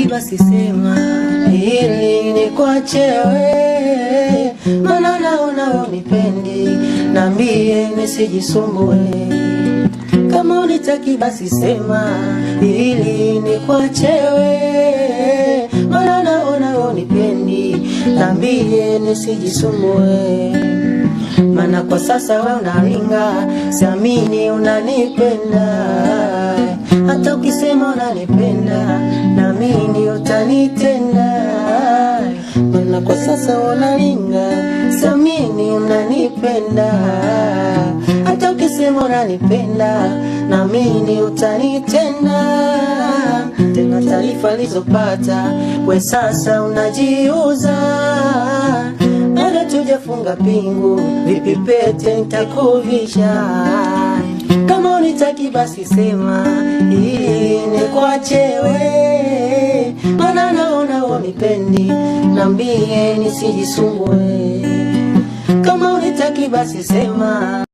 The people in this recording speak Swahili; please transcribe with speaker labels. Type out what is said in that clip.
Speaker 1: unitaki basi sema ili nikuache wewe, maana naona unipendi, niambie nisijisumbue. Kama unitaki basi sema ili nikuache wewe, maana naona unipendi, niambie nisijisumbue. Maana kwa sasa wewe unaringa, siamini unanipenda. Hata ukisema unanipenda, naamini utanitenda. Maana kwa sasa unaringa, siamini unanipenda. Hata ukisema unanipenda, naamini utanitenda. Tena taarifa nilizopata, we sasa unajiuza. Bado tujafunga pingu, vipi pete nitakuvisha. Kama unitaki basi sema ili nikuache wewe, maana naona unipendi, niambie nisijisumbue. Kama unitaki basi sema